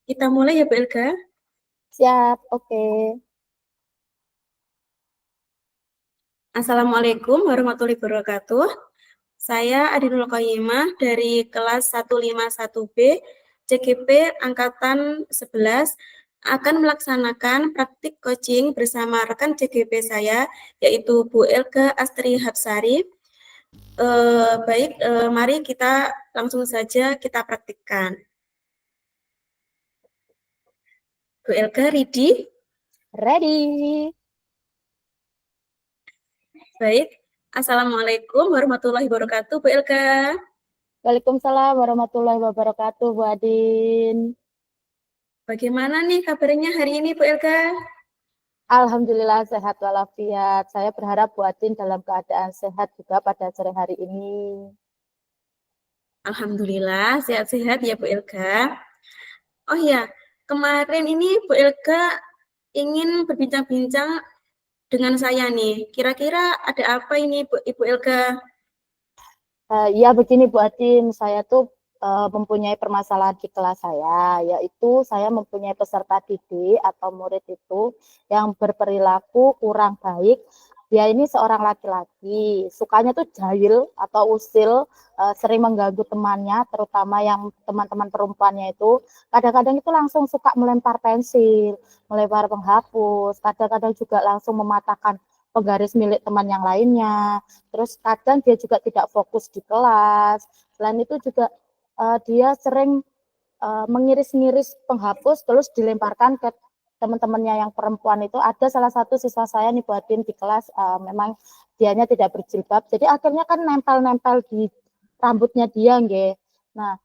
Kita mulai ya Bu Elga. Siap, oke. Assalamualaikum warahmatullahi wabarakatuh. Saya Adinul Qayyimah dari kelas 151B CGP Angkatan 11 akan melaksanakan praktik coaching bersama rekan CGP saya, yaitu Bu Elga Astri Hapsari. Mari kita langsung saja kita praktikkan. Bu Elga, ready? Ready. Baik. Assalamualaikum warahmatullahi wabarakatuh, Bu Elga. Waalaikumsalam warahmatullahi wabarakatuh, Bu Adin. Bagaimana nih kabarnya hari ini, Bu Elga? Alhamdulillah sehat walafiat. Saya berharap Bu Adin dalam keadaan sehat juga pada sore hari ini. Alhamdulillah sehat-sehat ya, Bu Elga. Oh ya, kemarin ini Bu Elga ingin berbincang-bincang dengan saya nih. Kira-kira ada apa ini, Ibu Elga? Ya begini Bu Adin, saya tuh mempunyai permasalahan di kelas saya, yaitu saya mempunyai peserta didik atau murid itu yang berperilaku kurang baik. Dia ini seorang laki-laki, sukanya tuh jahil atau usil, sering mengganggu temannya, terutama yang teman-teman perempuannya itu. Kadang-kadang itu langsung suka melempar pensil, melempar penghapus, kadang-kadang juga langsung mematahkan penggaris milik teman yang lainnya. Terus kadang dia juga tidak fokus di kelas. Selain itu juga dia sering mengiris-ngiris penghapus terus dilemparkan ke teman-temannya yang perempuan itu. Ada salah satu siswa saya nih buatin di kelas, memang dianya tidak berjilbab, jadi akhirnya kan nempel-nempel di rambutnya dia nggih. Nah,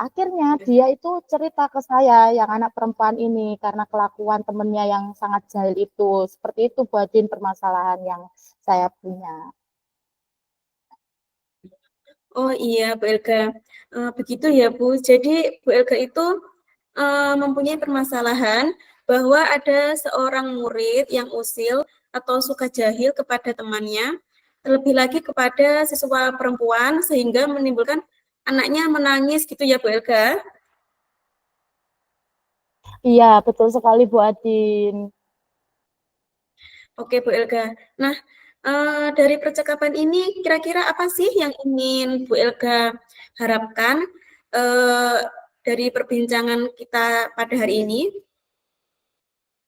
akhirnya dia itu cerita ke saya yang anak perempuan ini karena kelakuan temennya yang sangat jahil itu. Seperti itu buatin permasalahan yang saya punya. Oh iya, Bu Elga. Begitu ya, Bu. Jadi Bu Elga itu mempunyai permasalahan bahwa ada seorang murid yang usil atau suka jahil kepada temannya, terlebih lagi kepada siswa perempuan sehingga menimbulkan anaknya menangis gitu ya, Bu Elga. Iya, betul sekali Bu Adin. Oke, Bu Elga. Nah, dari percakapan ini kira-kira apa sih yang ingin Bu Elga harapkan dari perbincangan kita pada hari ini?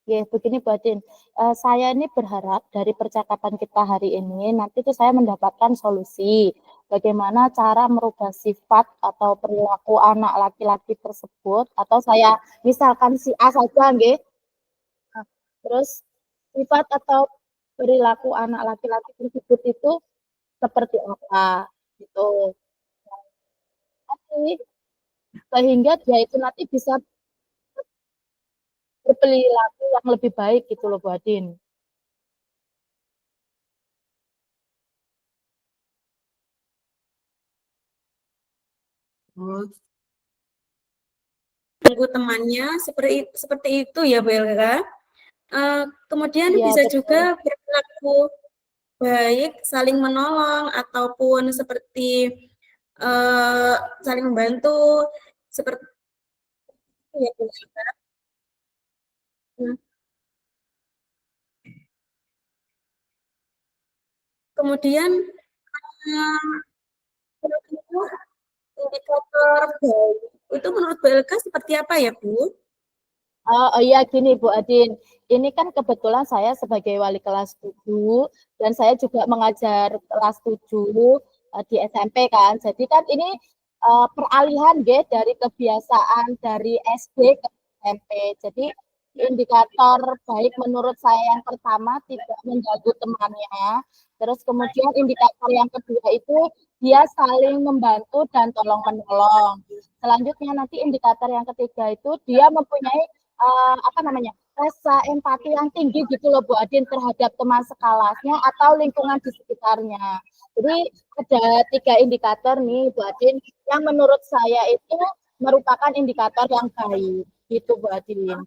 Ya, begini Bu Adin. Saya ini berharap dari percakapan kita hari ini nanti tuh saya mendapatkan solusi bagaimana cara merubah sifat atau perilaku anak laki-laki tersebut, atau saya misalkan si A saja nggih. Nah, terus sifat atau perilaku anak laki-laki tersebut itu seperti apa gitu. Tapi sehingga dia itu nanti bisa berperilaku yang lebih baik gitu loh Bu Adin. Oh, tunggu temannya seperti itu ya, Bu Elga. Kemudian Iya bisa juga betul. berlaku baik, saling menolong ataupun seperti uh, saling membantu seperti itu ya, Bu Elga. Nah, kemudian indikator baik itu menurut Bu Elga seperti apa ya, Bu? Oh iya gini Bu Adin, ini kan kebetulan saya sebagai wali kelas 7 dan saya juga mengajar kelas 7 di SMP kan. Jadi kan ini peralihan dari kebiasaan dari SD ke SMP. Jadi indikator baik menurut saya yang pertama tidak mengganggu temannya. Terus kemudian indikator yang kedua itu dia saling membantu dan tolong menolong. Selanjutnya nanti indikator yang ketiga itu dia mempunyai apa namanya, rasa empati yang tinggi gitu loh Bu Adin terhadap teman sekelasnya atau lingkungan di sekitarnya. Jadi ada 3 indikator nih Bu Adin yang menurut saya itu merupakan indikator yang baik gitu Bu Adin.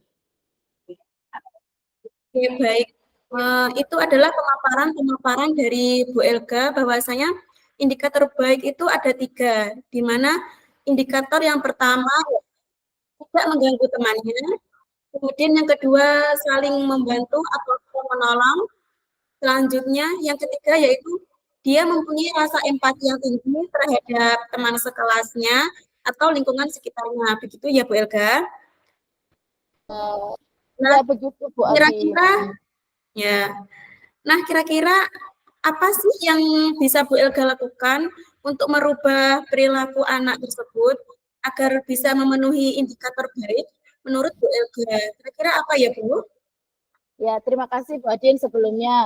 Oke, baik. Itu adalah pemaparan dari Bu Elga bahwasanya indikator baik itu ada 3, di mana indikator yang pertama tidak mengganggu temannya. Kemudian yang kedua, saling membantu atau menolong. Selanjutnya, yang ketiga yaitu dia mempunyai rasa empati yang tinggi terhadap teman sekelasnya atau lingkungan sekitarnya. Begitu ya Bu Elga? Nah, Ya begitu Bu Adi. kira-kira ya. Nah, kira-kira apa sih yang bisa Bu Elga lakukan untuk merubah perilaku anak tersebut agar bisa memenuhi indikator baik menurut Bu Elga? Kira-kira apa ya Bu? Ya, terima kasih Bu Adin sebelumnya.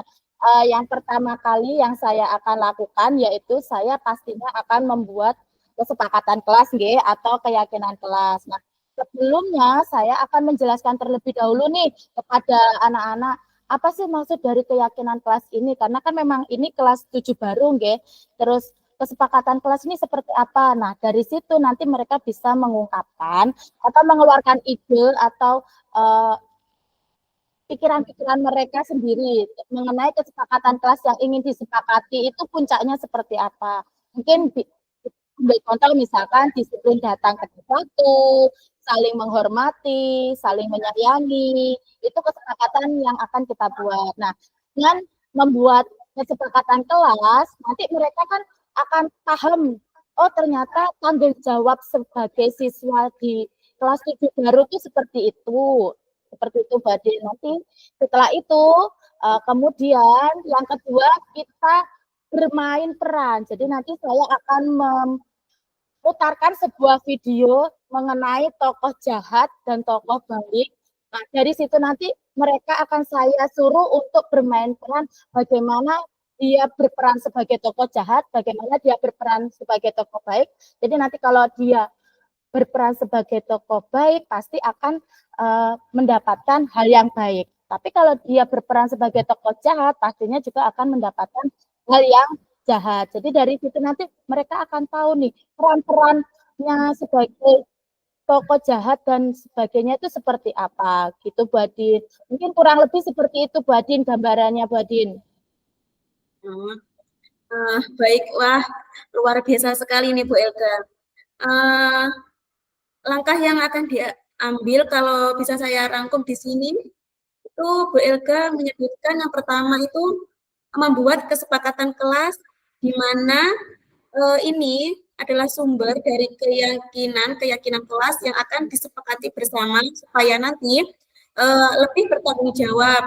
Yang pertama kali yang saya akan lakukan yaitu saya pastinya akan membuat kesepakatan kelas G atau keyakinan kelas. Nah, sebelumnya saya akan menjelaskan terlebih dahulu nih kepada anak-anak apa sih maksud dari keyakinan kelas ini, karena kan memang ini kelas 7 baru nggih. Terus kesepakatan kelas ini seperti apa. Nah, dari situ nanti mereka bisa mengungkapkan atau mengeluarkan ide atau pikiran-pikiran mereka sendiri mengenai kesepakatan kelas yang ingin disepakati itu puncaknya seperti apa. Mungkin contoh misalkan disiplin datang ke satu, saling menghormati, saling menyayangi, itu kesepakatan yang akan kita buat. Nah, dengan membuat kesepakatan kelas, nanti mereka kan akan paham, oh ternyata tanggung jawab sebagai siswa di kelas 7 baru itu seperti itu. Seperti itu, Mbak Din. Nanti setelah itu, kemudian yang kedua kita bermain peran. Jadi nanti saya akan memutarkan sebuah video mengenai tokoh jahat dan tokoh baik. Nah, dari situ nanti mereka akan saya suruh untuk bermain peran bagaimana dia berperan sebagai tokoh jahat, bagaimana dia berperan sebagai tokoh baik. Jadi nanti kalau dia berperan sebagai tokoh baik pasti akan mendapatkan hal yang baik. Tapi kalau dia berperan sebagai tokoh jahat, pastinya juga akan mendapatkan hal yang jahat. Jadi dari situ nanti mereka akan tahu nih peran-perannya sebagai tokoh jahat dan sebagainya itu seperti apa gitu Bu Adin. Mungkin kurang lebih seperti itu Bu Adin gambarannya Bu Adin. Baiklah, luar biasa sekali nih Bu Elga. Langkah yang akan diambil kalau bisa saya rangkum di sini itu Bu Elga menyebutkan yang pertama itu membuat kesepakatan kelas di mana ini adalah sumber dari keyakinan kelas yang akan disepakati bersama supaya nanti lebih bertanggung jawab.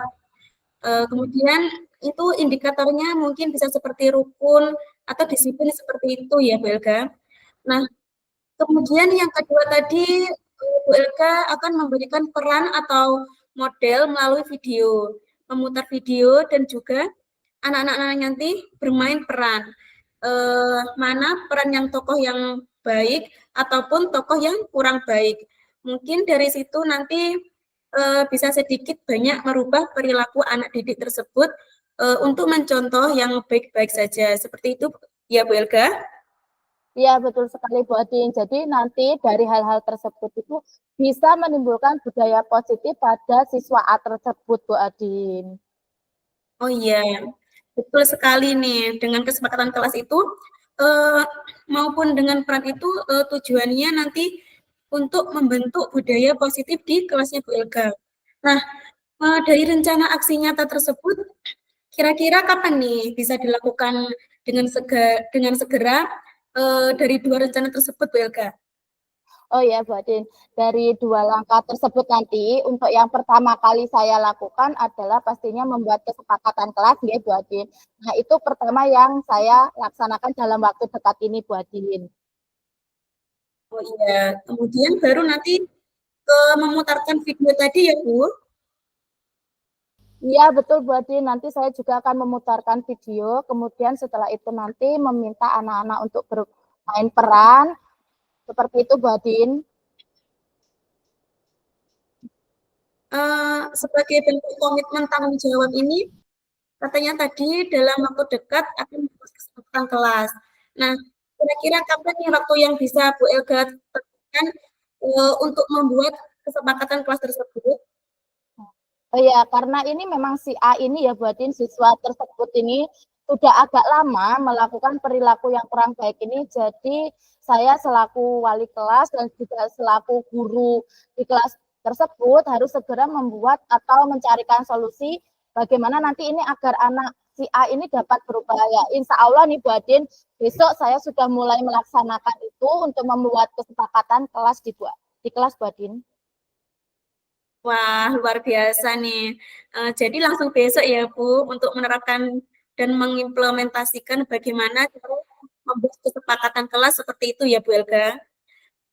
Kemudian itu indikatornya mungkin bisa seperti rukun atau disiplin seperti itu ya Bu Elga. Nah, kemudian yang kedua tadi, Bu Elga akan memberikan peran atau model melalui video, memutar video dan juga anak-anak nanti bermain peran. Mana peran yang tokoh yang baik ataupun tokoh yang kurang baik. Mungkin dari situ nanti bisa sedikit banyak merubah perilaku anak didik tersebut untuk mencontoh yang baik-baik saja. Seperti itu ya Bu Elga? Iya, betul sekali Bu Adin. Jadi nanti dari hal-hal tersebut itu bisa menimbulkan budaya positif pada siswa A tersebut Bu Adin. Oh iya, betul sekali nih. Dengan kesepakatan kelas itu maupun dengan peran itu tujuannya nanti untuk membentuk budaya positif di kelasnya Bu Elga. Nah, dari rencana aksi nyata tersebut, kira-kira kapan nih bisa dilakukan dengan segera dari dua rencana tersebut Bu Elga? Oh ya Bu Adin, dari dua langkah tersebut nanti untuk yang pertama kali saya lakukan adalah pastinya membuat kesepakatan kelas ya Bu Adin. Nah itu pertama yang saya laksanakan dalam waktu dekat ini Bu Adin. Oh iya, kemudian baru nanti memutarkan video tadi ya Bu? Iya betul Bu Adin, nanti saya juga akan memutarkan video, kemudian setelah itu nanti meminta anak-anak untuk bermain peran, seperti itu Bu Adin. Sebagai bentuk komitmen tanggung jawab ini, katanya tadi dalam waktu dekat akan membuat kesepakatan kelas. Nah, kira-kira kapan nih waktu yang bisa Bu Elga tentukan untuk membuat kesepakatan kelas tersebut? Oh ya, karena ini memang si A ini ya buatin siswa tersebut ini sudah agak lama melakukan perilaku yang kurang baik ini, jadi saya selaku wali kelas dan juga selaku guru di kelas tersebut harus segera membuat atau mencarikan solusi bagaimana nanti ini agar anak si A ini dapat berubah. Ya, insya Allah nih Bu Adin, besok saya sudah mulai melaksanakan itu untuk membuat kesepakatan kelas di kelas Bu Adin. Wah, luar biasa nih. Jadi langsung besok ya Bu, untuk menerapkan dan mengimplementasikan bagaimana cara membuat kesepakatan kelas seperti itu ya Bu Elga.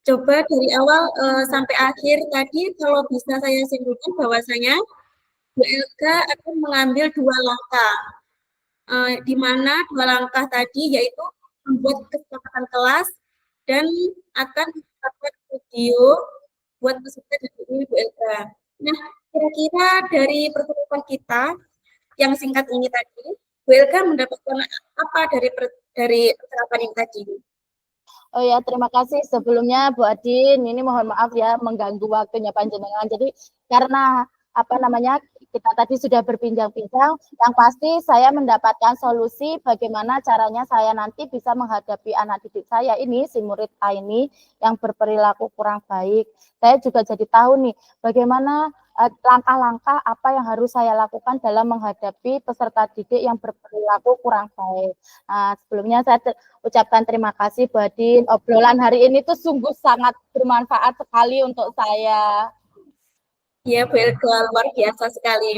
Coba dari awal sampai akhir tadi kalau bisa saya simpulkan bahwasanya Bu Elga akan mengambil dua langkah, di mana dua langkah tadi yaitu membuat kesepakatan kelas dan akan membuat video buat peserta dari Bu Elga. Nah, kira-kira dari pertemuan kita yang singkat ini tadi, Bu Elga mendapatkan apa dari percakapan ini tadi? Oh ya, terima kasih sebelumnya Bu Adin. Ini mohon maaf ya mengganggu waktunya panjenengan. Jadi karena apa namanya kita tadi sudah berbincang-bincang, yang pasti saya mendapatkan solusi bagaimana caranya saya nanti bisa menghadapi anak didik saya ini, si murid A ini yang berperilaku kurang baik. Saya juga jadi tahu nih bagaimana langkah-langkah apa yang harus saya lakukan dalam menghadapi peserta didik yang berperilaku kurang baik. Nah, sebelumnya saya ucapkan terima kasih Bu Adin. Obrolan hari ini tuh sungguh sangat bermanfaat sekali untuk saya. Ya, Bu Elga, luar biasa sekali.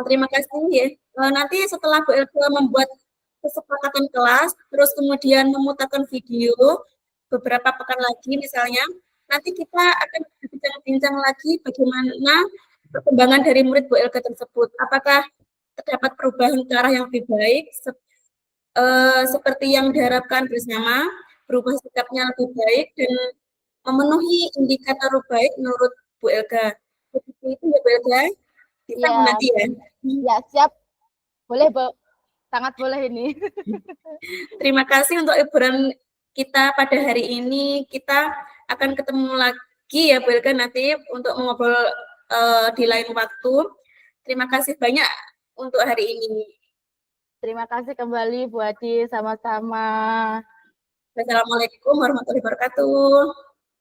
Terima kasih ya. Nanti setelah Bu Elga membuat kesepakatan kelas, terus kemudian memutarkan video beberapa pekan lagi misalnya, nanti kita akan bincang-bincang lagi bagaimana perkembangan dari murid Bu Elga tersebut. Apakah terdapat perubahan ke arah yang lebih baik, seperti yang diharapkan bersama, berubah sikapnya lebih baik, dan memenuhi indikator baik menurut Bu Elga. Seperti itu ya Bu Elga. Bisa Ya, nanti ya. ya siap. Boleh, Bu. Sangat boleh ini. Terima kasih untuk hiburan kita pada hari ini. Kita akan ketemu lagi ya Bu Elga nanti untuk mengobrol di lain waktu. Terima kasih banyak untuk hari ini. Terima kasih kembali Bu Adi, sama-sama. Wassalamualaikum warahmatullahi wabarakatuh.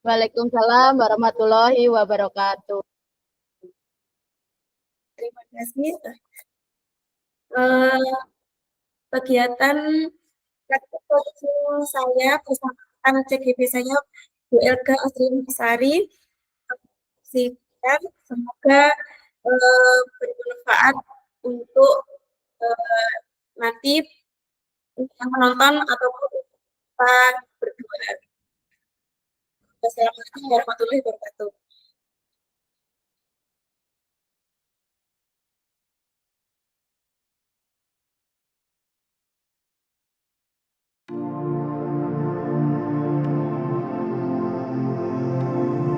Waalaikumsalam warahmatullahi wabarakatuh. Terima kasih. Kegiatan praktik coaching saya bersama CGP saya Bu Elga Asri. Semoga bermanfaat untuk nanti yang menonton ataupun kita berdua. Wassalamualaikum warahmatullahi wabarakatuh.